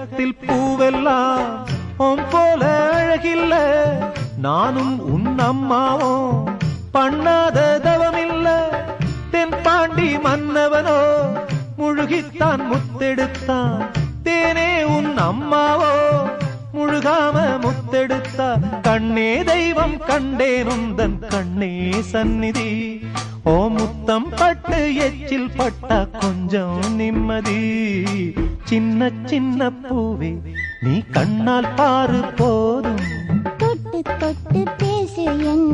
உலகத்தில் பூவெல்லாம் உன் போல அழகில்ல, நானும் உன் அம்மாவும் பண்ணாத தவமில்ல. தென்பாண்டி மன்னவனோ முழுகித்தான் முத்தெடுத்தான், தேனே உன் அம்மாவோ முழுகாம முத்தெடுத்தா. கண்ணே தெய்வம் கண்டேன் உந்தன் கண்ணே சந்நிதி, ஓ முத்தம் பட்டு எச்சில் பட்டா கொஞ்சம் நிம்மதி. சின்ன சின்ன பூவே நீ கண்ணால் பாரு போதும், தொட்டு தொட்டு பேசு என்